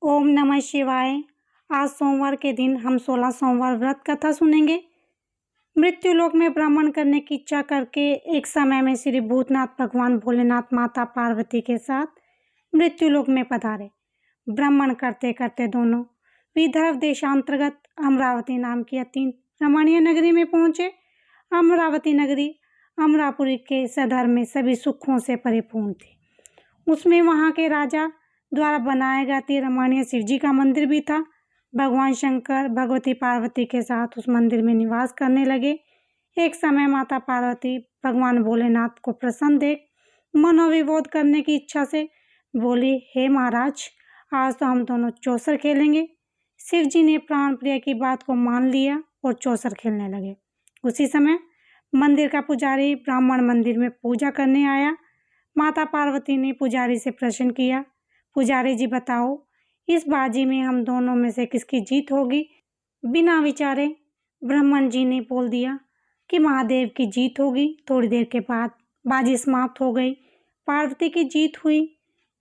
ओम नमः शिवाय। आज सोमवार के दिन हम 16 सोमवार व्रत कथा सुनेंगे। मृत्युलोक में भ्रमण करने की इच्छा करके एक समय में श्री भूतनाथ भगवान भोलेनाथ माता पार्वती के साथ मृत्युलोक में पधारे। भ्रमण करते करते दोनों विदर्भ देशांतर्गत अमरावती नाम की अति रमणीय नगरी में पहुंचे। अमरावती नगरी अमरापुरी के सदर में सभी सुखों से परिपूर्ण थी। उसमें वहां के राजा द्वारा बनाया गया अति रमणीय शिव जी का मंदिर भी था। भगवान शंकर भगवती पार्वती के साथ उस मंदिर में निवास करने लगे। एक समय माता पार्वती भगवान भोलेनाथ को प्रसन्न देख मनोविभोध करने की इच्छा से बोली, हे महाराज, आज तो हम दोनों चौसर खेलेंगे। शिव जी ने प्राण प्रिय की बात को मान लिया और चौसर खेलने लगे। उसी समय मंदिर का पुजारी ब्राह्मण मंदिर में पूजा करने आया। माता पार्वती ने पुजारी से प्रश्न किया, पुजारी जी बताओ, इस बाजी में हम दोनों में से किसकी जीत होगी? बिना विचारे ब्राह्मण जी ने बोल दिया कि महादेव की जीत होगी। थोड़ी देर के बाद बाजी समाप्त हो गई। पार्वती की जीत हुई।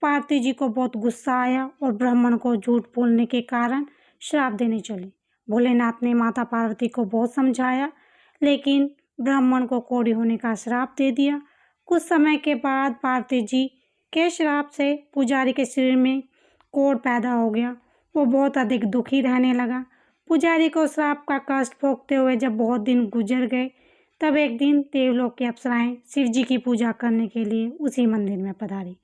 पार्वती जी को बहुत गुस्सा आया और ब्राह्मण को झूठ बोलने के कारण श्राप देने चली। भोलेनाथ ने माता पार्वती को बहुत समझाया, लेकिन ब्राह्मण को कोढ़ी होने का श्राप दे दिया। कुछ समय के बाद पार्वती जी के श्राप से पुजारी के शरीर में कोढ़ पैदा हो गया। वो बहुत अधिक दुखी रहने लगा। पुजारी को श्राप का कष्ट भोगते हुए जब बहुत दिन गुजर गए, तब एक दिन देवलोक की अप्सराएं शिव जी की पूजा करने के लिए उसी मंदिर में पधारी।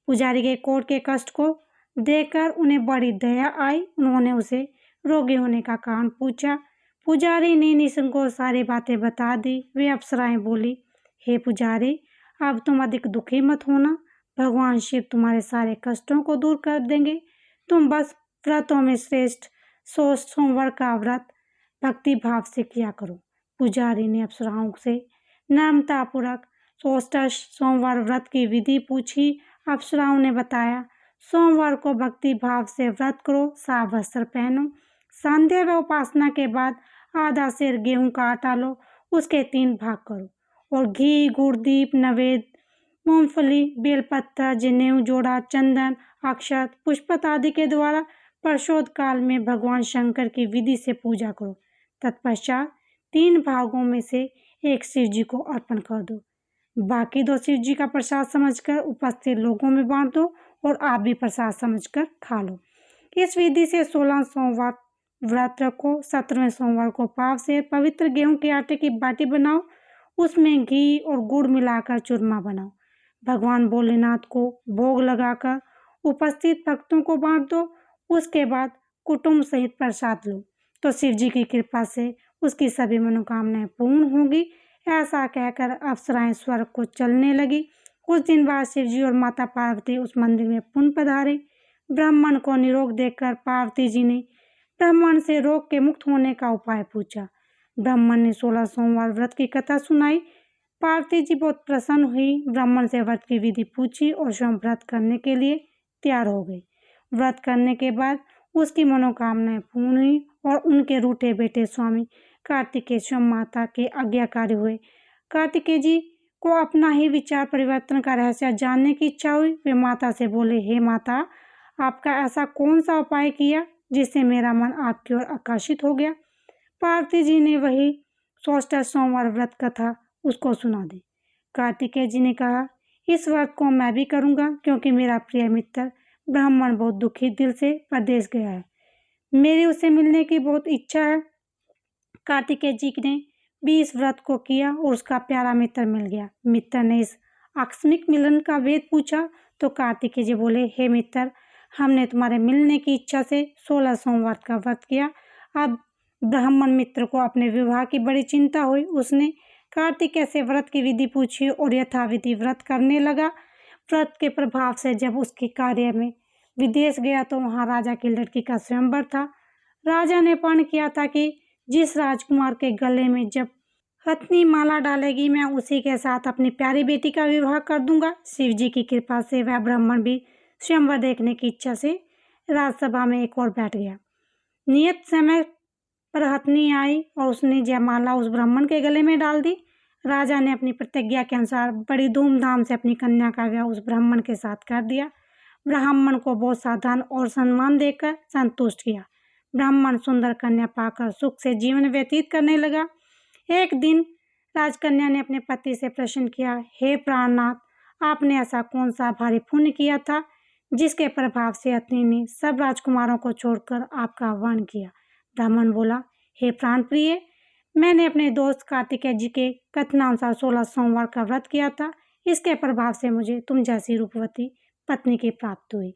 पुजारी के कोढ़ के कष्ट को देखकर उन्हें बड़ी दया आई। उन्होंने उसे रोगी होने का कारण पूछा। पुजारी ने निसंकोच सारी बातें बता दी। वे अप्सराएं बोली, हे पुजारी, अब तुम अधिक दुखी मत होना। भगवान शिव तुम्हारे सारे कष्टों को दूर कर देंगे। तुम बस व्रतों में श्रेष्ठ सोमवार का व्रत भक्ति भाव से किया करो। पुजारी ने अप्सराओं से नम्रतापूर्वक सोमवार व्रत की विधि पूछी। अप्सराओं ने बताया, सोमवार को भक्ति भाव से व्रत करो, साफ वस्त्र पहनो, संध्या व उपासना के बाद आधा सेर गेहूं का आटा लो, उसके 3 भाग करो और घी, गुड़, दीप, नवेद, मूंगफली, बेलपत्र, जनेऊ, जोड़ा, चंदन, अक्षत, पुष्पत आदि के द्वारा प्रदोष काल में भगवान शंकर की विधि से पूजा करो। तत्पश्चात 3 भागों में से एक शिव जी को अर्पण कर दो। बाकी 2 शिव जी का प्रसाद समझकर उपस्थित लोगों में बांट दो और आप भी प्रसाद समझकर खा लो। इस विधि से 16 सोमवार व्रत रखो। 17वें सोमवार को पाव से पवित्र गेहूं के आटे की बाटी बनाओ, उसमें घी और गुड़ मिलाकर चूरमा बनाओ। भगवान भोलेनाथ को भोग लगाकर उपस्थित भक्तों को बांट दो। उसके बाद कुटुंब सहित प्रसाद लो तो शिव जी की कृपा से उसकी सभी मनोकामनाएं पूर्ण होंगी। ऐसा कहकर अप्सराएं स्वर्ग को चलने लगी। कुछ दिन बाद शिव जी और माता पार्वती उस मंदिर में पुनः पधारे। ब्राह्मण को निरोग देखकर पार्वती जी ने ब्राह्मण से रोग के मुक्त होने का उपाय पूछा। ब्राह्मण ने 16 सोमवार व्रत की कथा सुनाई। पार्वती जी बहुत प्रसन्न हुई। ब्राह्मण से व्रत की विधि पूछी और स्वयं व्रत करने के लिए तैयार हो गई। व्रत करने के बाद उसकी मनोकामनाएं पूर्ण हुई और उनके रूठे बेटे स्वामी कार्तिकेय स्वयं माता के आज्ञाकारी हुए। कार्तिकेय जी को अपना ही विचार परिवर्तन का रहस्य जानने की इच्छा हुई। वे माता से बोले, हे माता, आपका ऐसा कौन सा उपाय किया जिससे मेरा मन आपकी ओर आकर्षित हो गया? पार्वती जी ने वही 16 सोमवार व्रत कथा उसको सुना दी। कार्तिकेय जी ने कहा, इस व्रत को मैं भी करूंगा क्योंकि मेरा प्रिय मित्र ब्राह्मण बहुत दुखी दिल से परदेश गया है। मेरी उसे मिलने की बहुत इच्छा है। कार्तिकेय जी ने भी इस व्रत को किया और उसका प्यारा मित्र मिल गया। मित्र ने इस आकस्मिक मिलन का वेद पूछा तो कार्तिकेय जी बोले, हे मित्र, हमने तुम्हारे मिलने की इच्छा से 16 सोमवार का व्रत किया। अब ब्राह्मण मित्र को अपने विवाह की बड़ी चिंता हुई। उसने कार्तिकेय से व्रत की विधि पूछी और यथाविधि व्रत करने लगा। व्रत के प्रभाव से जब उसके कार्य में विदेश गया तो वहां राजा की लड़की का स्वयंवर था। राजा ने प्रण किया था कि जिस राजकुमार के गले में जब हथनी माला डालेगी, मैं उसी के साथ अपनी प्यारी बेटी का विवाह कर दूंगा। शिव जी की कृपा से वह ब्राह्मण भी स्वयंवर देखने की इच्छा से राजसभा में एक और बैठ गया। नियत समय पर हथनी आई और उसने जयमाला उस ब्राह्मण के गले में डाल दी। राजा ने अपनी प्रतिज्ञा के अनुसार बड़ी धूमधाम से अपनी कन्या का विवाह उस ब्राह्मण के साथ कर दिया। ब्राह्मण को बहुत साधन और सम्मान देकर संतुष्ट किया। ब्राह्मण सुंदर कन्या पाकर सुख से जीवन व्यतीत करने लगा। एक दिन राजकन्या ने अपने पति से प्रश्न किया, हे प्राणनाथ, आपने ऐसा कौन सा भारी पुण्य किया था जिसके प्रभाव से अत्रि ने सब राजकुमारों को छोड़कर आपका आह्वान किया? ब्राह्मण बोला, हे प्राण प्रिय, मैंने अपने दोस्त कार्तिकेय जी के कथनानुसार 16 सोमवार का व्रत किया था। इसके प्रभाव से मुझे तुम जैसी रूपवती पत्नी की प्राप्ति हुई।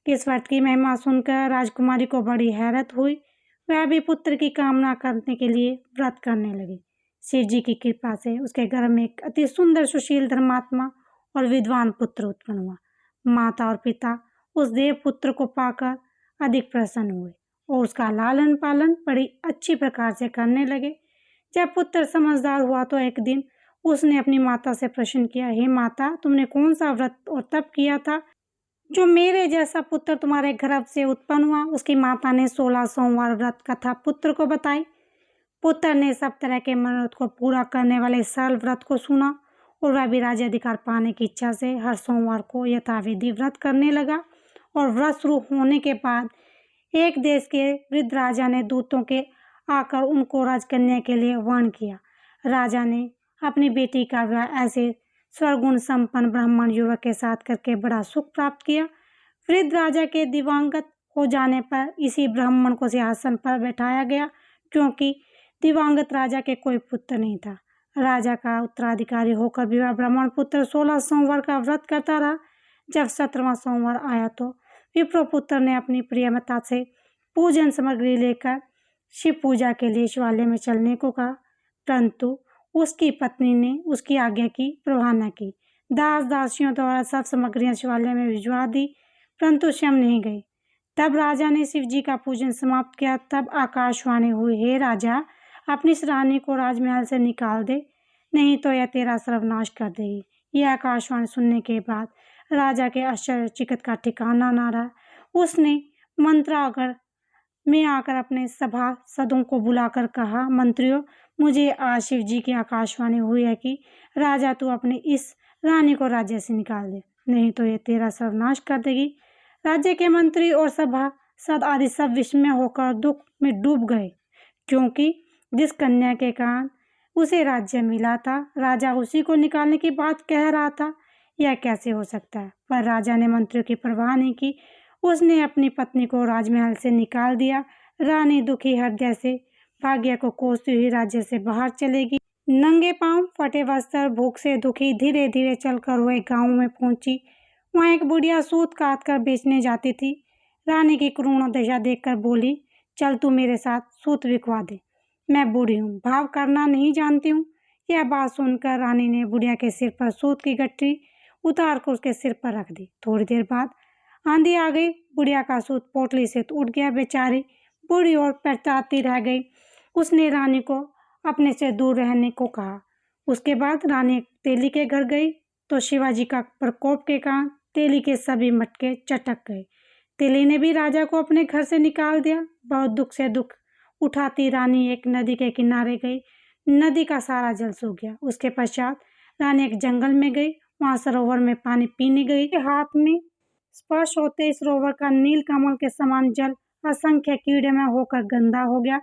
इस व्रत की महिमा सुनकर राजकुमारी को बड़ी हैरत हुई। वह भी पुत्र की कामना करने के लिए व्रत करने लगी। शिव जी की कृपा से उसके घर में एक अति सुंदर, सुशील, धर्मात्मा और विद्वान पुत्र उत्पन्न हुआ। माता और पिता उस देव पुत्र को पाकर अधिक प्रसन्न हुए और उसका लालन पालन बड़ी अच्छी प्रकार से करने लगे। जब पुत्र समझदार हुआ तो एक दिन उसने अपनी माता से प्रश्न किया, हे माता, तुमने कौन सा व्रत और तप किया था जो मेरे जैसा पुत्र तुम्हारे गर्भ से उत्पन्न हुआ? उसकी माता ने 16 सोमवार व्रत कथा पुत्र को बताई। पुत्र ने सब तरह के मनोरथ को पूरा करने वाले सरल व्रत को सुना और वह भी राज्याधिकार पाने की इच्छा से हर सोमवार को यथाविधि व्रत करने लगा। और व्रत शुरू होने के बाद एक देश के वृद्ध राजा ने दूतों के आकर उनको राजकन्या के लिए आह्वान किया। राजा ने अपनी बेटी का विवाह ऐसे स्वरगुण संपन्न ब्राह्मण युवक के साथ करके बड़ा सुख प्राप्त किया। वृद्ध राजा के दिवंगत हो जाने पर इसी ब्राह्मण को सिंहासन पर बैठाया गया, क्योंकि दिवंगत राजा के कोई पुत्र नहीं था। राजा का उत्तराधिकारी होकर भी वह ब्राह्मण पुत्र 16 सोमवार का व्रत करता रहा। जब 17वां सोमवार आया तो विप्र पुत्र ने अपनी प्रियमता से पूजन सामग्री लेकर शिव पूजा के लिए शिवालय में चलने को कहा, परंतु उसकी पत्नी ने उसकी आज्ञा की परवाह न की। दास दासियों द्वारा सब सामग्रियां शिवालय में भिजवा दी, परंतु स्वयं नहीं गई। तब राजा ने शिव जी का पूजन समाप्त किया। तब आकाशवाणी हुई, हे राजा, अपनी इस रानी को राजमहल से निकाल दे, नहीं तो यह तेरा सर्वनाश कर देगी। यह आकाशवाणी सुनने के बाद राजा के आश्चर्यचकित का ठिकाना न रहा। उसने मंत्रागार में आकर अपने सभासदों को बुलाकर कहा, मंत्रियों, मुझे आज शिव जी की आकाशवाणी हुई है कि राजा तू अपनी इस रानी को राज्य से निकाल दे, नहीं तो ये तेरा सर्वनाश कर देगी। राज्य के मंत्री और सभासद आदि सब विस्मय होकर दुख में डूब गए, क्योंकि जिस कन्या के कारण उसे राज्य मिला था, राजा उसी को निकालने की बात कह रहा था। यह कैसे हो सकता है? पर राजा ने मंत्रियों की परवाह नहीं की। उसने अपनी पत्नी को राजमहल से निकाल दिया। रानी दुखी हृदय से भाग्य को कोसती हुई राज्य से बाहर चलेगी। नंगे पांव, फटे वस्त्र, भूख से दुखी धीरे धीरे चलकर वह गांव में पहुंची। वहां एक बुढ़िया सूत काट कर बेचने जाती थी। रानी की करुण दशा देखकर बोली, चल तू मेरे साथ सूत बिकवा दे, मैं बूढ़ी हूँ, भाव करना नहीं जानती हूँ। यह बात सुनकर रानी ने बुढ़िया के सिर पर सूत की गठरी उतार कर उसके सिर पर रख दी। थोड़ी देर बाद आंधी आ गई। बुढ़िया का सूत पोटली से उठ गया। बेचारी बूढ़ी और पछताती रह गई। उसने रानी को अपने से दूर रहने को कहा। उसके बाद रानी तेली के घर गई तो शिवाजी का प्रकोप के कारण तेली के सभी मटके चटक गए। तेली ने भी राजा को अपने घर से निकाल दिया। बहुत दुख से दुख उठाती रानी एक नदी के किनारे गई। नदी का सारा जल सूख गया। उसके पश्चात रानी एक जंगल में गई। वहां सरोवर में पानी पीने गई। हाथ में स्पर्श होते इस सरोवर का नील कमल के समान जल असंख्य कीड़े में होकर गंदा हो गया।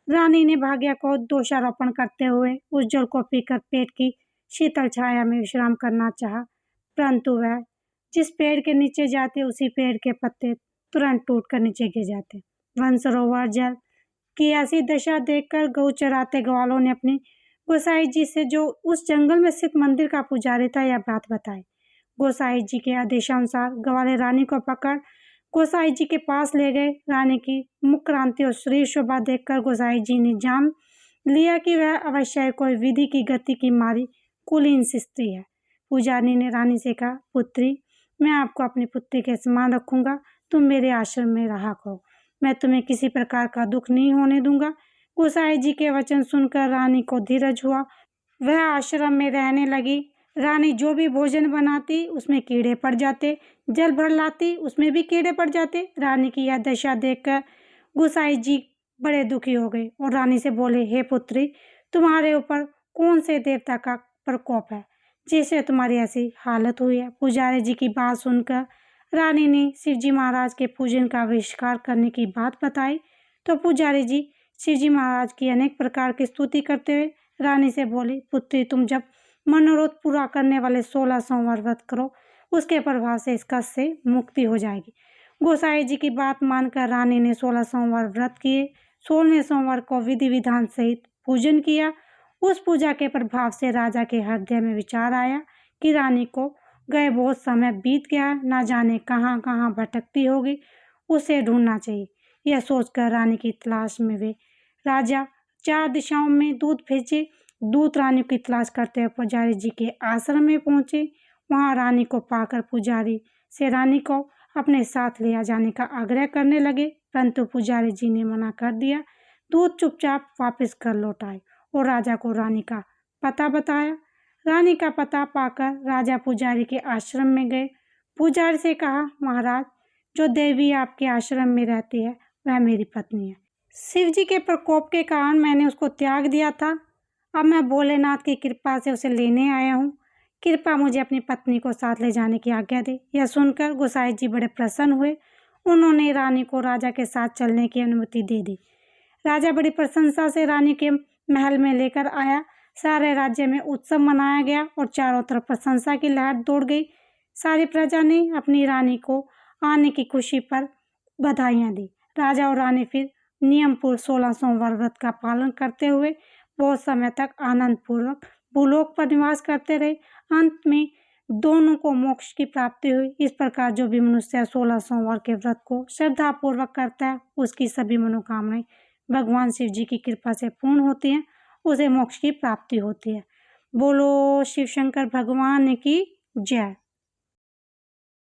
रानी ने भाग्य को दोषारोपण करते हुए उस जल को पीकर पेट की शीतल छाया में विश्राम करना चाहा, परंतु वह जिस पेड़ के नीचे जाते उसी पेड़ के पत्ते तुरंत टूटकर नीचे गिर जाते। वन सरोवर जल की ऐसी दशा देखकर गौ चराते ग्वालों ने अपनी गोसाई जी से, जो उस जंगल में स्थित मंदिर का पुजारी था, यह बात बताई। गोसाई जी के आदेशानुसार ग्वाले रानी को पकड़ गोसाई जी के पास ले गए। रानी की मुख क्रांति और शरीर शोभा देखकर गोसाई जी ने जान लिया कि वह अवश्य कोई विधि की गति की मारी कुलीन स्त्री है। पुजारी ने रानी से कहा, पुत्री, मैं आपको अपनी पुत्री के समान रखूंगा, तुम मेरे आश्रम में रहा करो, मैं तुम्हें किसी प्रकार का दुख नहीं होने दूंगा। गोसाई जी के वचन सुनकर रानी को धीरज हुआ। वह आश्रम में रहने लगी। रानी जो भी भोजन बनाती उसमें कीड़े पड़ जाते, जल भर लाती उसमें भी कीड़े पड़ जाते। रानी की यह दशा देखकर गोसाई जी बड़े दुखी हो गए और रानी से बोले, हे पुत्री, तुम्हारे ऊपर कौन से देवता का प्रकोप है जिससे तुम्हारी ऐसी हालत हुई है? पुजारी जी की बात सुनकर रानी ने शिवजी महाराज के पूजन का बहिष्कार करने की बात बताई तो पुजारी जी शिवजी महाराज की अनेक प्रकार की स्तुति करते हुए रानी से बोले, पुत्री, तुम जब मनोरथ पूरा करने वाले 16 सोमवार व्रत करो, उसके प्रभाव से इस कष्ट से मुक्ति हो जाएगी। गोसाई जी की बात मानकर रानी ने 16 सोमवार व्रत किए। 16वें सोमवार को विधि विधान सहित पूजन किया। उस पूजा के प्रभाव से राजा के हृदय में विचार आया कि रानी को गए बहुत समय बीत गया, ना जाने कहाँ कहाँ भटकती होगी, उसे ढूंढना चाहिए। यह सोचकर रानी की तलाश में वे राजा 4 दिशाओं में दूत भेजे। दूत रानी की तलाश करते हुए पुजारी जी के आश्रम में पहुंचे। वहां रानी को पाकर पुजारी से रानी को अपने साथ ले जाने का आग्रह करने लगे, परंतु पुजारी जी ने मना कर दिया। दूत चुपचाप वापस कर लौट आए और राजा को रानी का पता बताया। रानी का पता पाकर राजा पुजारी के आश्रम में गए। पुजारी से कहा, महाराज, जो देवी आपके आश्रम में रहती है वह मेरी पत्नी है। शिवजी के प्रकोप के कारण मैंने उसको त्याग दिया था। अब मैं भोलेनाथ की कृपा से उसे लेने आया हूँ। कृपा मुझे अपनी पत्नी को साथ ले जाने की आज्ञा दे। यह सुनकर गोसाई जी बड़े प्रसन्न हुए। उन्होंने रानी को राजा के साथ चलने की अनुमति दे दी। राजा बड़ी प्रशंसा से रानी के महल में लेकर आया। सारे राज्य में उत्सव मनाया गया और चारों तरफ प्रशंसा की लहर दौड़ गई। सारी प्रजा ने अपनी रानी को आने की खुशी पर बधाइयाँ दी। राजा और रानी फिर नियमपूर्वक 16 सोमवार व्रत का पालन करते हुए बहुत समय तक आनंद पूर्वक भूलोक पर निवास करते रहे। अंत में दोनों को मोक्ष की प्राप्ति हुई। इस प्रकार जो भी मनुष्य 16 सोमवार के व्रत को श्रद्धा पूर्वक करता है, उसकी सभी मनोकामनाएं भगवान शिव जी की कृपा से पूर्ण होती हैं, उसे मोक्ष की प्राप्ति होती है। बोलो शिव शंकर भगवान की जय।